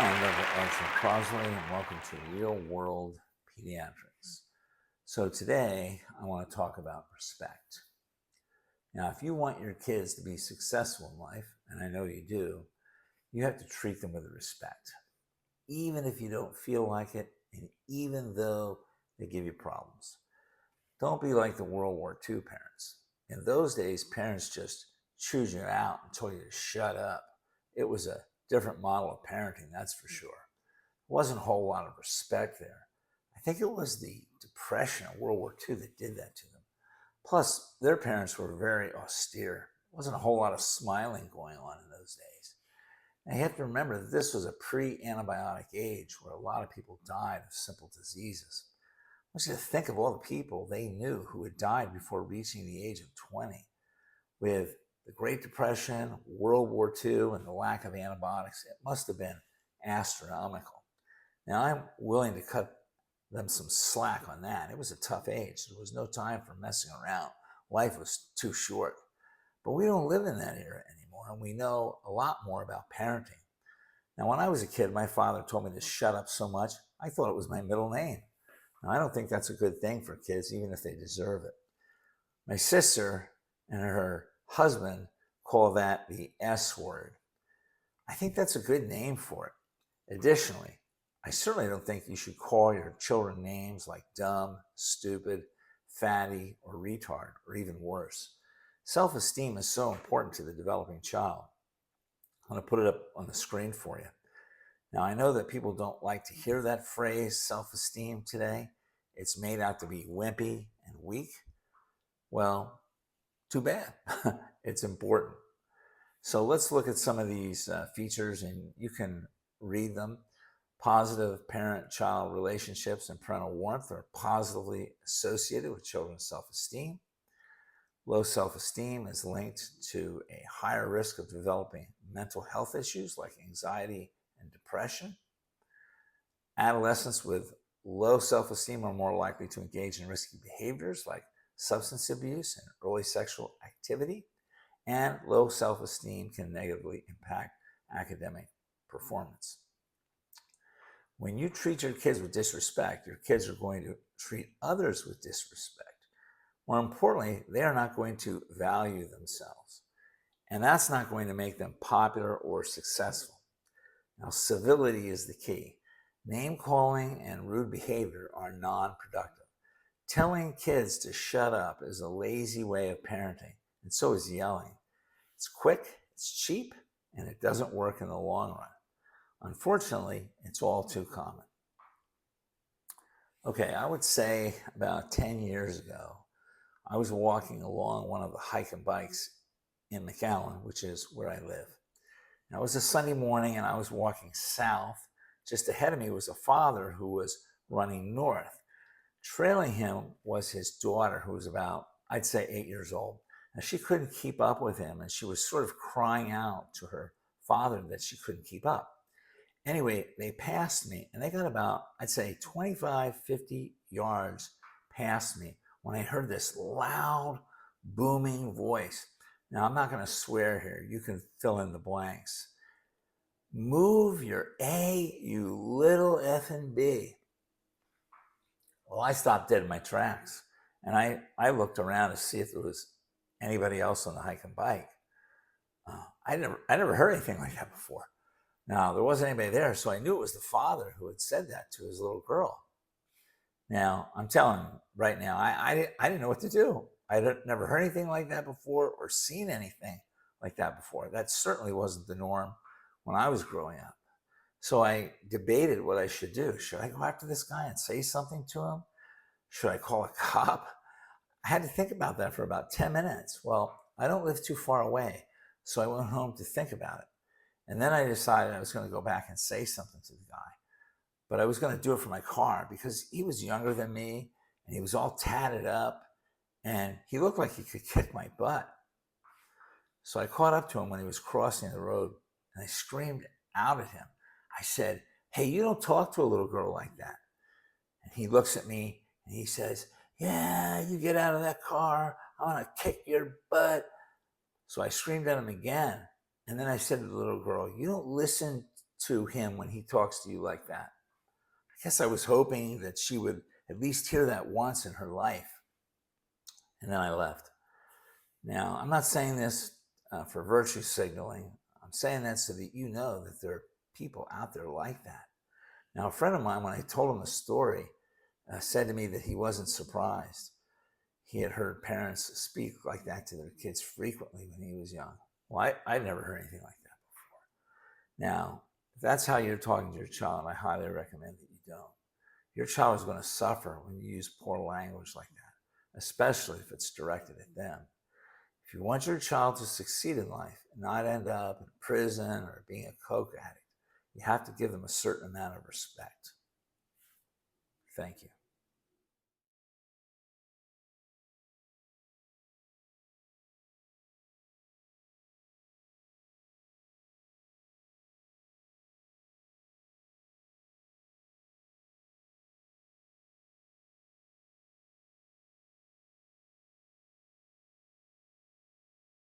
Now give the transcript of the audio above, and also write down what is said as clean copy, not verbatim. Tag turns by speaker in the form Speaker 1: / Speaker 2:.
Speaker 1: Hi, I'm Dr. Arthur Crosley, and welcome to Real World Pediatrics. So, today I want to talk about respect. Now, if you want your kids to be successful in life, and I know you do, you have to treat them with respect, even if you don't feel like it, and even though they give you problems. Don't be like the World War II parents. In those days, parents just chewed you out and told you to shut up. It was a different model of parenting, that's for sure. Wasn't a whole lot of respect there. I think it was the Depression of World War II that did that to them. Plus, their parents were very austere. Wasn't a whole lot of smiling going on in those days. Now, you have to remember that this was a pre-antibiotic age where a lot of people died of simple diseases. I want you to think of all the people they knew who had died before reaching the age of 20. With the Great Depression, World War II, and the lack of antibiotics, it must have been astronomical. Now, I'm willing to cut them some slack on that. It was a tough age. There was no time for messing around. Life was too short. But we don't live in that era anymore, and we know a lot more about parenting. Now, when I was a kid, my father told me to shut up so much, I thought it was my middle name. Now, I don't think that's a good thing for kids, even if they deserve it. My sister and her husband call that the S word. I think that's a good name for it. Additionally, I certainly don't think you should call your children names like dumb, stupid, fatty, or retard, or even worse. Self-esteem is so important to the developing child. I'm going to put it up on the screen for you. Now, I know that people don't like to hear that phrase, self-esteem, today. It's made out to be wimpy and weak. Well, too bad. It's important. So let's look at some of these features, and you can read them. Positive parent-child relationships and parental warmth are positively associated with children's self-esteem. Low self-esteem is linked to a higher risk of developing mental health issues like anxiety and depression. Adolescents with low self-esteem are more likely to engage in risky behaviors like substance abuse and early sexual activity. And low self-esteem can negatively impact academic performance. When you treat your kids with disrespect, your kids are going to treat others with disrespect. More importantly, they are not going to value themselves. And that's not going to make them popular or successful. Now, civility is the key. Name calling and rude behavior are non-productive. Telling kids to shut up is a lazy way of parenting, and so is yelling. It's quick, it's cheap, and it doesn't work in the long run. Unfortunately, it's all too common. Okay, I would say about 10 years ago, I was walking along one of the hike and bikes in McAllen, which is where I live. Now, it was a Sunday morning, and I was walking south. Just ahead of me was a father who was running north. Trailing him was his daughter, who was about, I'd say, 8 years old. And she couldn't keep up with him, and she was sort of crying out to her father that she couldn't keep up. Anyway, they passed me, and they got about, I'd say, 25, 50 yards past me when I heard this loud, booming voice. Now, I'm not going to swear here. You can fill in the blanks. Move your A, you little effing B. Well, I stopped dead in my tracks, and I looked around to see if there was anybody else on the hike and bike. I never heard anything like that before. Now, there wasn't anybody there, so I knew it was the father who had said that to his little girl. Now, I'm telling you right now, I didn't know what to do. I had never heard anything like that before or seen anything like that before. That certainly wasn't the norm when I was growing up. So I debated what I should do. Should I go after this guy and say something to him? Should I call a cop? I had to think about that for about 10 minutes. Well, I don't live too far away, so I went home to think about it. And then I decided I was going to go back and say something to the guy. But I was going to do it from my car because he was younger than me and he was all tatted up and he looked like he could kick my butt. So I caught up to him when he was crossing the road and I screamed out at him. I said, "Hey, you don't talk to a little girl like that." And he looks at me and he says, "Yeah, you get out of that car. I'm going to kick your butt." So I screamed at him again. And then I said to the little girl, "You don't listen to him when he talks to you like that? I guess I was hoping that she would at least hear that once in her life. And then I left. Now, I'm not saying this for virtue signaling. I'm saying that so that you know that there are people out there like that. Now, a friend of mine, when I told him the story, said to me that he wasn't surprised. He had heard parents speak like that to their kids frequently when he was young. Well, I'd never heard anything like that before. Now, if that's how you're talking to your child, I highly recommend that you don't. Your child is going to suffer when you use poor language like that, especially if it's directed at them. If you want your child to succeed in life and not end up in prison or being a coke addict, you have to give them a certain amount of respect. Thank you.